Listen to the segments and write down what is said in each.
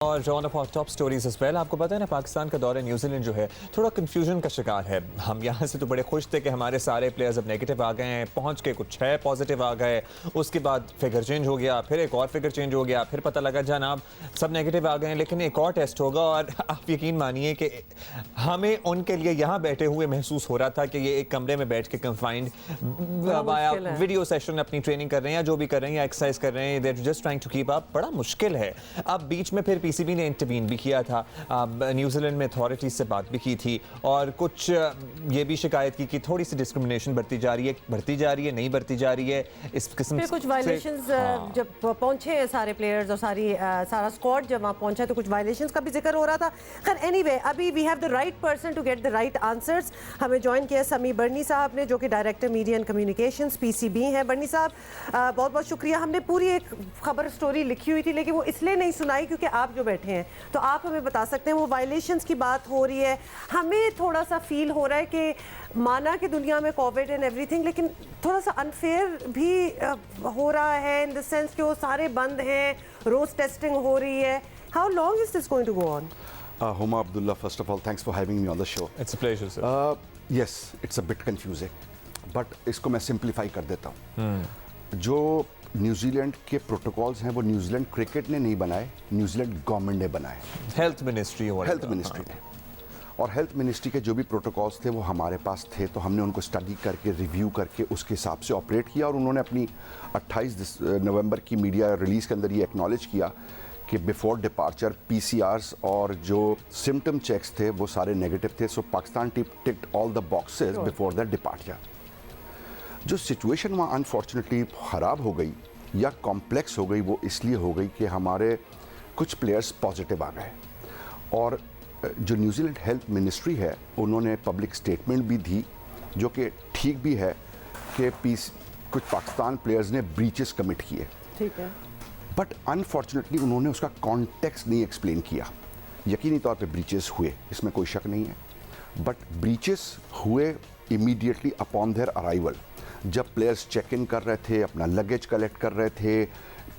और one of our top stories इस well, आपको पता है ना, पाकिस्तान का दौरा न्यूजीलैंड जो है थोड़ा कंफ्यूजन का शिकार है। हम यहाँ से तो बड़े खुश थे कि हमारे सारे प्लेयर्स अब नेगेटिव आ गए हैं, पहुँच के कुछ 6 पॉजिटिव आ गए, उसके बाद फिगर चेंज हो गया, फिर एक और फिगर चेंज हो गया, फिर पता लगा जनाब सब नेगेटिव आ गए हैं, लेकिन एक और टेस्ट होगा। और आप यकीन मानिए कि हमें उनके लिए यहाँ बैठे हुए महसूस हो रहा था कि ये एक कमरे में बैठ के कंफाइंड वीडियो सेशन अपनी ट्रेनिंग कर रहे हैं या जो भी कर रहे हैं या एक्सरसाइज कर रहे हैं, they are just trying to keep up. बड़ा मुश्किल है। अब बीच में फिर पीसीबी ने इंटरवीन भी किया था, न्यूजीलैंड में अथॉरिटीज से बात भी की थी और कुछ ये भी शिकायत की कि थोड़ी सी डिस्क्रिमिनेशन बढ़ती जा रही है, नहीं बढ़ती जा रही है। इस किस्म कुछ वायलेशंस जब पहुंचे हैं सारे प्लेयर्स और सारा स्क्वाड जब वहाँ पहुंचा तो कुछ वायलेशंस का भी जिक्र हो रहा था। खैर एनीवे, अभी we have the right person to get the right answers. हमें ज्वाइन किया समी बर्नी साहब ने, जो कि director media and communications PCB हैं। बर्नी साहब, बहुत बहुत शुक्रिया। हमने पूरी एक खबर स्टोरी लिखी हुई थी, लेकिन वो इसलिए नहीं सुनाई क्योंकि आप जो बैठे हैं, तो आप हमें बता सकते हैं। वो वायलेशंस की बात हो रही है, हमें थोड़ा सा फील हो रहा है कि माना कि दुनिया में कोविड एंड एवरीथिंग, लेकिन थोड़ा सा अनफेयर भी हो रहा है इन द सेंस कि वो सारे बंद हैं, रोज टेस्टिंग हो रही है। How long is this going to go on? Huma Abdullah, first of all, thanks for having me on the show. It's a pleasure, sir. Yes, it's a bit confusing, but इसको मैं simplify कर देता हूँ। जो New Zealand के protocols हैं वो New Zealand cricket ने नहीं बनाए, न्यूजीलैंड गवर्नमेंट ने बनाए। हेल्थ मिनिस्ट्री ने और हेल्थ मिनिस्ट्री के जो भी प्रोटोकॉल्स थे वो हमारे पास थे, तो हमने उनको स्टडी करके रिव्यू करके उसके हिसाब से ऑपरेट किया। और उन्होंने अपनी 28 नवंबर की मीडिया रिलीज के अंदर ये एक्नॉलेज किया कि बिफोर डिपार्चर पीसीआरस और जो सिम्टम चेक्स थे वो सारे नेगेटिव थे। So Pakistan ticked all the boxes before the departure. जो सिचुएशन वहाँ अनफॉर्चुनेटली ख़राब हो गई या कॉम्प्लेक्स हो गई, वो इसलिए हो गई कि हमारे कुछ प्लेयर्स पॉजिटिव आ गए। और जो न्यूजीलैंड हेल्थ मिनिस्ट्री है उन्होंने पब्लिक स्टेटमेंट भी दी, जो कि ठीक भी है कि कुछ पाकिस्तान प्लेयर्स ने ब्रीचेस कमिट किए। ठीक है, बट अनफॉर्चुनेटली उन्होंने उसका कॉन्टेक्स्ट नहीं एक्सप्लेन किया। यकीनी तौर पे ब्रीचेस हुए, इसमें कोई शक नहीं है, बट ब्रीचेस हुए इमीडिएटली अपॉन देयर अराइवल। जब प्लेयर्स चेक इन कर रहे थे, अपना लगेज कलेक्ट कर रहे थे,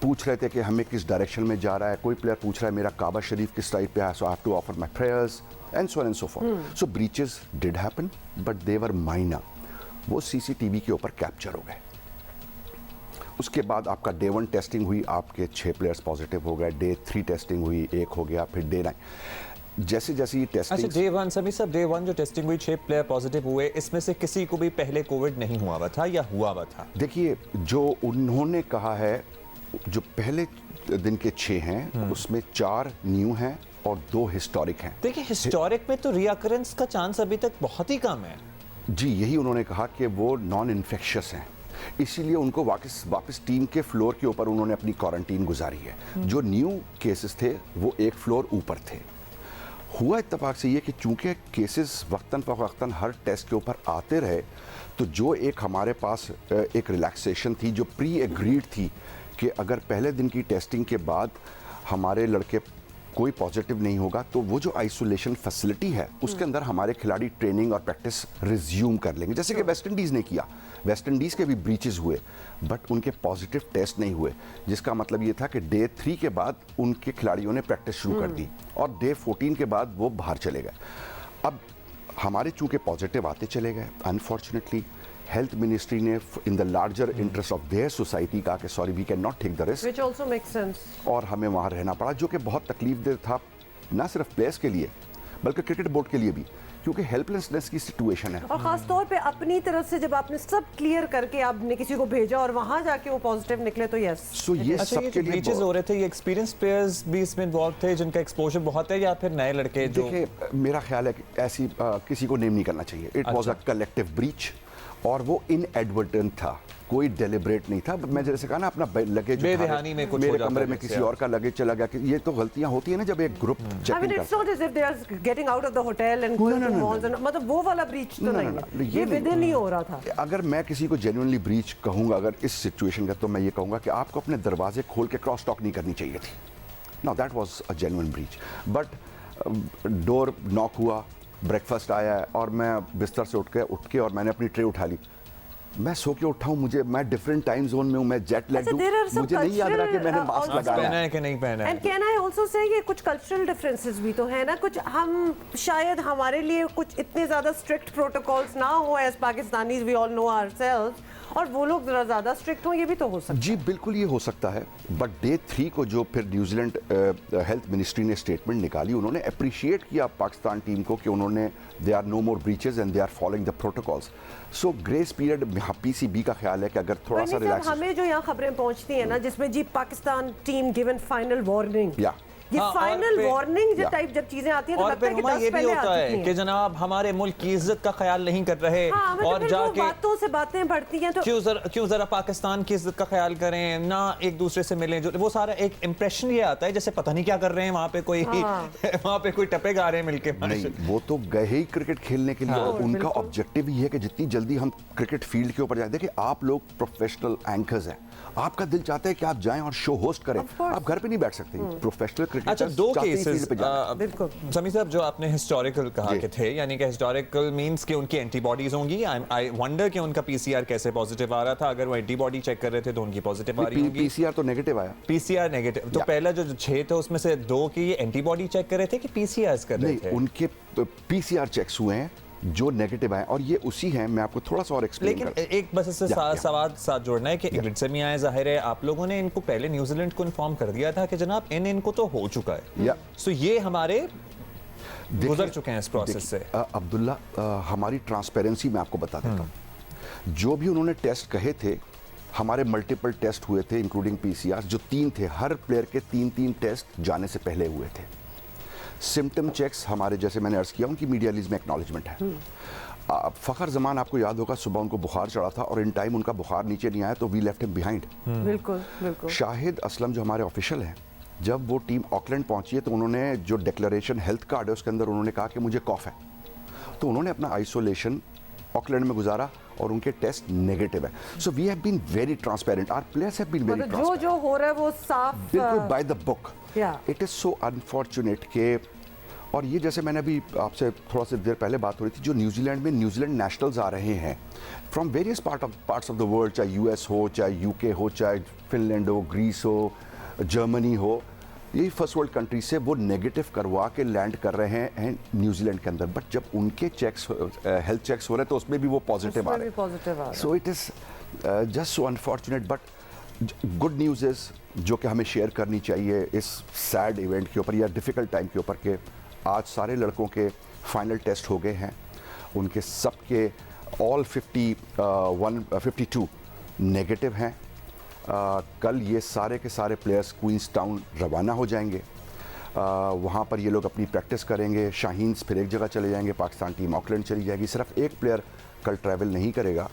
पूछ रहे थे कि हमें किस डायरेक्शन में जा रहा है। कोई प्लेयर पूछ रहा है मेरा काबा शरीफ किस साइड पे है, so I have to offer my prayers and so on and so forth. So breaches did happen, but they were minor. वो सीसीटीवी के ऊपर कैप्चर हो गए। उसके बाद आपका डे 1 टेस्टिंग हुई, आपके 6 प्लेयर्स पॉजिटिव हो गए। डे 3 टेस्टिंग हुई, 1 हो गया। फिर डे 9 जैसे जैसे ये टेस्टिंग। अच्छा, डे 1 जो टेस्टिंग हुई 6 प्लेयर पॉजिटिव हुए, इसमें से किसी को भी पहले कोविड नहीं हुआ हुआ था या हुआ हुआ था? देखिए, जो उन्होंने कहा है, जो पहले दिन के 6 हैं उसमें 4 न्यू हैं और 2 हिस्टोरिक हैं। देखिए, हिस्टोरिक में तो रिअकरेंस का चांस अभी तक बहुत ही कम है। जी, यही उन्होंने कहा कि वो नॉन इन्फेक्शियस हैं, इसीलिए उनको वापस टीम के फ्लोर के ऊपर उन्होंने अपनी क्वारंटीन गुजारी है। जो न्यू केसेस थे वो एक फ्लोर ऊपर थे। हुआ इत्तेफाक से ये कि चूंकि केसेस वक्तन फ़वक्तन हर टेस्ट के ऊपर आते रहे, तो जो एक हमारे पास एक रिलैक्सेशन थी जो प्री एग्रीड थी कि अगर पहले दिन की टेस्टिंग के बाद हमारे लड़के कोई पॉजिटिव नहीं होगा तो वो जो आइसोलेशन फैसिलिटी है उसके अंदर हमारे खिलाड़ी ट्रेनिंग और प्रैक्टिस रिज्यूम कर लेंगे, जैसे कि वेस्ट इंडीज़ ने किया। वेस्ट इंडीज़ के भी ब्रीचेस हुए बट उनके पॉजिटिव टेस्ट नहीं हुए, जिसका मतलब ये था कि डे 3 के बाद उनके खिलाड़ियों ने प्रैक्टिस शुरू कर दी और डे 14 के बाद वो बाहर चले गए। अब हमारे चूँकि पॉजिटिव आते चले गए, अनफॉर्चुनेटली हेल्थ मिनिस्ट्री ने in the larger interest of their society कहा कि sorry we can not take the risk, which also makes sense, और हमें वहाँ रहना पड़ा, जो कि बहुत तकलीफदेह था, ना सिर्फ प्लेयर्स के लिए बल्कि क्रिकेट बोर्ड के लिए भी, क्योंकि हेल्पलेसनेस की सिचुएशन है। और खास तौर पे अपनी तरफ से जब आपने सब क्लियर करके आपने किसी को भेजा और वहां जाके वो पॉजिटिव निकले, तो यस। सो ये सबके लिए ब्रीचेस हो रहे थे, ये एक्सपीरियंस प्लेयर्स भी इसमें इन्वॉल्व थे जिनका एक्सपोजर बहुत है, या फिर नए लड़के? जो देखिए, मेरा ख्याल है कि ऐसी किसी को नेम नहीं करना चाहिए। It was a collective breach और वो इनएडवर्टेंट था, कोई डेलिब्रेट नहीं था। मैं जैसे कहा ना, अपना लगेज बेदहानी में कुछ मेरे कमरे में किसी और का लगेज चला गया, ये तो गलतियां होती है ना जब एक group check in it's not as if they are getting out of the hotel and going to malls, मतलब वो वाला ब्रीच तो नहीं है, ये विद इन ही हो रहा था। अगर मैं किसी को जेन्युइनली ब्रीच कहूंगा अगर इस सिचुएशन का, तो मैं ये कहूंगा कि आपको अपने दरवाजे खोल के क्रॉस टॉक नहीं करनी चाहिए थी। Now that was a genuine breach. But door knock हुआ, ब्रेकफास्ट आया और मैं बिस्तर से उठ के और मैंने अपनी ट्रे उठा ली मैं सो के उठा हूँ, मैं डिफरेंट टाइम जोन में हूँ, मैं जेट लैग अच्छा, हूँ, there are some मुझे नहीं याद रहा कि मैंने cultural, मास्क also- लगाया पहना है। है कि नहीं पहना है? And can I also say ये कुछ कल्चरल डिफरेंसेस भी तो है ना, कुछ हम शायद हमारे लिए कुछ इतने ज्यादा स्ट्रिक्ट प्रोटोकॉल्स ना हो as Pakistanis, we all know ourselves, और वो लोग जरा ज्यादा स्ट्रिक्ट हो, ये भी तो हो सकता जी बिल्कुल ये हो सकता है, बट डे 3 को जो फिर न्यूजीलैंड हेल्थ मिनिस्ट्री ने स्टेटमेंट निकाली, उन्होंने अप्रिशिएट किया पाकिस्तान टीम को कि उन्होंने they are no more breaches and they are following the protocols. So grace period PCB का ख्याल है कि अगर थोड़ा सा है। रिलैक्स हमें जो यहाँ खबरें पहुंचती हैं ना, जिसमें जी Pakistan team given final warning, या ये हाँ, और फाइनल फिर- वार्निंग या। टाइप जब चीजें आती हैं तो और लगता फिर है कि हमारा 10 ये भी पहले आ होता चुकी है हैं। कि जनाब हमारे मुल्क की इज्जत का ख्याल नहीं कर रहे, हाँ, मतलब और फिर वो जाके बातों से बातें बढ़ती हैं तो क्यों जरा पाकिस्तान की इज्जत का ख्याल करें ना, एक दूसरे से मिलें, जो वो सारा एक इंप्रेशन ये आता है जैसे पता नहीं क्या कर रहे हैं वहाँ पे कोई हाँ। वहाँ पे कोई टपे गा रहे हैं मिलके। नहीं, वो तो गए ही क्रिकेट खेलने के लिए, और उनका बिल्कुल। ऑब्जेक्टिव ही है कि जितनी जल्दी हम क्रिकेट फील्ड के ऊपर जाए। देखिए आप लोग प्रोफेशनल एंकर्स हैं, आपका दिल चाहता है कि आप जाएं और शो होस्ट करें, Of course। आप घर पे नहीं बैठ सकते। प्रोफेशनल क्रिकेट अच्छा, दो केसेस बिल्कुल। समी साहब जो आपने हिस्टोरिकल कहा जी। कि थे, यानी कि हिस्टोरिकल मींस कि उनकी एंटीबॉडीज होंगी। आई वंडर कि उनका पीसीआर कैसे पॉजिटिव आ रहा था, अगर वो एंटीबॉडी चेक कर रहे थे तो उनकी पॉजिटिव आ रही होगी। पीसीआर तो नेगेटिव आया। पीसीआर नेगेटिव, तो या। पहला जो 6 थे उसमें से 2 की एंटीबॉडी चेक कर रहे थे कि पीसीआर कर रहे नहीं, थे? उनके पीसीआर चेक्स हुए हैं जो नेगेटिव आए, और ये उसी हैं। मैं आपको थोड़ा सा और एक्सप्लेन लेकिन कर। एक बस इससे या। सवाल साथ जोड़ना है कि इंग्लैंड से भी आए, जाहिर है आप लोगों ने इनको पहले न्यूजीलैंड को इन्फॉर्म कर दिया था कि जनाब इनको तो हो चुका है, या। सो ये हमारे देखिए- गुजर चुके हैं इस प्रोसेस से। अब्दुल्ला, हमारी ट्रांसपेरेंसी मैं आपको बता देता हूँ। जो भी उन्होंने टेस्ट कहे थे, हमारे मल्टीपल टेस्ट हुए थे इंक्लूडिंग पीसीआर, जो 3 थे, हर प्लेयर के 3-3 टेस्ट जाने से पहले हुए थे। सिम्टम चेक्स हमारे, जैसे मैंने अर्ज किया, उनकी मीडिया रिलीज में एक्नॉलेजमेंट है। फ़खर जमान, आपको याद होगा, सुबह उनको बुखार चढ़ा था और इन टाइम उनका बुखार नीचे नहीं आया तो वी लेफ्ट हिम बिहाइंड। बिल्कुल बिल्कुल। शाहिद असलम जो हमारे ऑफिशियल हैं, जब वो टीम ऑकलैंड पहुंची है तो उन्होंने जो डिक्लेरेशन हेल्थ कार्ड है उसके अंदर उन्होंने कहा कि मुझे कॉफ है, तो उन्होंने अपना आइसोलेशन ऑकलैंड में गुजारा और उनके टेस्ट नेगेटिव है। So we have been very transparent, our players have been very मतलब ट्रांसपेरेंट, जो हो रहा है वो साफ बिल्कुल by the book. Yeah. It is so unfortunate के, और ये जैसे मैंने अभी आपसे थोड़ा सा देर पहले बात हो रही थी, जो न्यूजीलैंड में न्यूजीलैंड नेशनल्स आ रहे हैं from various parts of the world, चाहे यूएस हो, चाहे यूके हो, चाहे फिनलैंड हो, ग्रीस हो, जर्मनी हो, यही फर्स्ट वर्ल्ड कंट्री से वो नेगेटिव करवा के लैंड कर रहे हैं न्यूजीलैंड के अंदर। बट जब उनके चेक्स, हेल्थ चेक्स हो रहे हैं तो उसमें भी वो पॉजिटिव आ रहे हैं। पॉजिटिव आ रहा है। So it is just so unfortunate, but good news is जो कि हमें शेयर करनी चाहिए इस सैड इवेंट के ऊपर या डिफ़िकल्ट टाइम के ऊपर, के आज सारे लड़कों के फाइनल टेस्ट हो गए हैं, उनके सबके ऑल 52 नेगेटिव हैं। कल ये सारे के सारे प्लेयर्स क्वींस टाउन रवाना हो जाएंगे, वहाँ पर ये लोग अपनी प्रैक्टिस करेंगे। शाहीन्स फिर एक जगह चले जाएंगे, पाकिस्तान टीम ऑकलैंड चली जाएगी। सिर्फ एक प्लेयर कल ट्रैवल नहीं करेगा,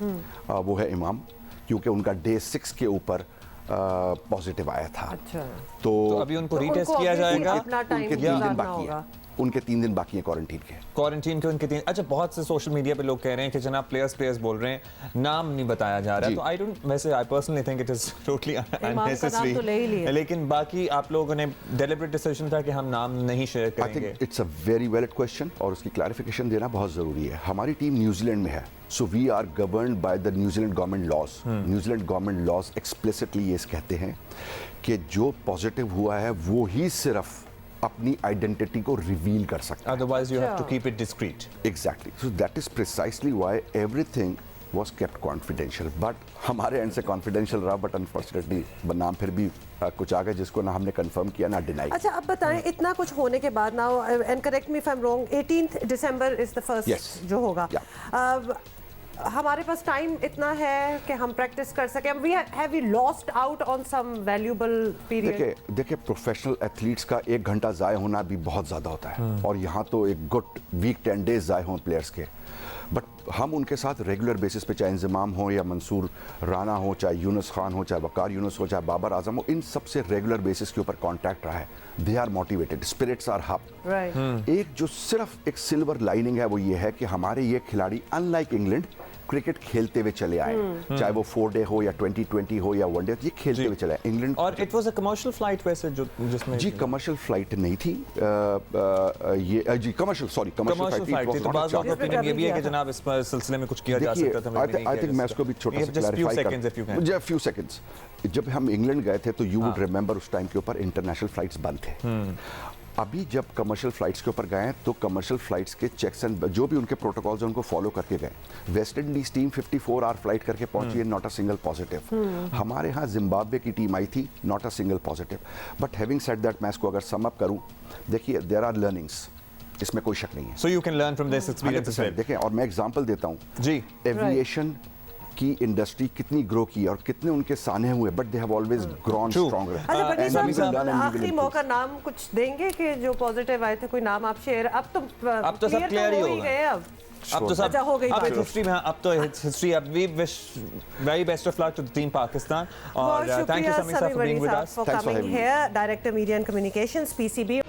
वो है इमाम, क्योंकि उनका डे 6 के ऊपर पॉजिटिव आया था। अच्छा, तो अभी उनको रीटेस्ट किया जाएगा। अपना टाइम उनके 3 दिन गुजारना बाकी होगा। है, उनके 3 दिन बाकी हैं क्वारंटीन के। क्वारंटीन के उनके 3। अच्छा, बहुत से सोशल मीडिया पे लोग कह रहे हैं कि जनाब प्लेयर्स बोल रहे हैं, नाम नहीं बताया जा रहा है, जी। तो आई डोंट, वैसे I personally think it is totally unnecessary, तो ले ही लिया। लेकिन बाकी आप लोगों ने डेलिबरेट डिसीजन था कि हम नाम नहीं शेयर आई करेंगे। Think it's a very valid question और उसकी क्लैरिफिकेशन देना बहुत ज़रूरी है। हमारी टीम न्यूजीलैंड में है, so we are governed by the New Zealand government laws. New Zealand government laws explicitly ये कहते हैं कि जो पॉजिटिव हुआ है वो ही सिर्फ अपनी आइडेंटिटी को रिवील कर सकता है। अदरवाइज यू हैव टू अच्छा। Keep it discrete. Exactly, so that is precisely why everything was kept confidential, but हमारे एंड से कॉन्फिडेंशियल रहा, बट अनफॉर्चुनेटली नाम फिर भी कुछ आ गए जिसको ना हमने कंफर्म किया ना डिनाई। अच्छा, अब बताएं, इतना कुछ होने के बाद now, and correct me if I am wrong, 18th December is the first Yes. जो होगा। Yeah. अब हमारे पास टाइम इतना है कि हम प्रैक्टिस कर सकें। Have we lost out on some valuable period? देखिए प्रोफेशनल एथलीट्स का 1 घंटा ज़ाय होना भी बहुत ज़्यादा होता है, और यहाँ तो एक गुड वीक 10 डेज ज़ाय हों प्लेयर्स के, बट हम उनके साथ रेगुलर बेसिस पे, चाहे इंजमाम हो या मंसूर राना हो, चाहे यूनुस खान हो, चाहे वकार यूनुस हो, चाहे बाबर आजम हो, इन सबसे रेगुलर बेसिस के ऊपर कांटेक्ट रहा है। They are motivated, spirits are high. Right. एक जो सिर्फ एक सिल्वर लाइनिंग है वो ये है कि हमारे ये खिलाड़ी अनलाइक इंग्लैंड क्रिकेट खेलते हुए चले आए, चाहे वो 4 डे हो या 2020 हो या 1 डे, ये खेलते हुए चले आए। इंग्लैंड और it was a commercial flight वैसे जो जिसमें जी कमर्शियल फ्लाइट नहीं थी, ये जी कमर्शियल फ्लाइट थी। तो बात का ओपिनियन ये भी है कि जनाब इस पर सिलसिले में कुछ किया जा सकता था। आई थिंक मैं इसको भी छोटा सा क्लैरिफाई कर मुझे फ्यू सेकंड्स। जब हम इंग्लैंड गए थे तो यू वुड रिमेंबर उस टाइम के ऊपर इंटरनेशनल फ्लाइट्स बंद थे। अभी जब कमर्शियल फ्लाइट्स के ऊपर गए तो कमर्शियल फ्लाइट्स के चेक्स एंड जो भी उनके प्रोटोकॉल्स हैं उनको फॉलो करके गए। West Indies team 54 hour flight करके पहुंची है, नॉट अ सिंगल पॉजिटिव। हमारे यहाँ जिम्बाब्वे की टीम आई थी, not a single positive. But having said that, मैं इसको अगर सम अप करूं, देखिए देयर आर लर्निंग्स, इसमें कोई शक नहीं है। So you can learn from this experience. देखें, और मैं एग्जांपल देता हूं जी, एविएशन की इंडस्ट्री कितनी ग्रो की है और कितने उनके साने हुए, but they have always grown stronger. अच्छा बड़ी साहब, आखिरी मौका नाम कुछ देंगे कि जो पॉजिटिव आए थे, कोई नाम आप शेयर, अब तो सब क्लियर ही हो गए। अब तो सब अच्छा हो गई। अब हिस्ट्री में, अब तो हिस्ट्री, अब we wish very best of luck to the team Pakistan. और थैंक यू समीर साहब for being with us. For coming here, director media and communications, PCB।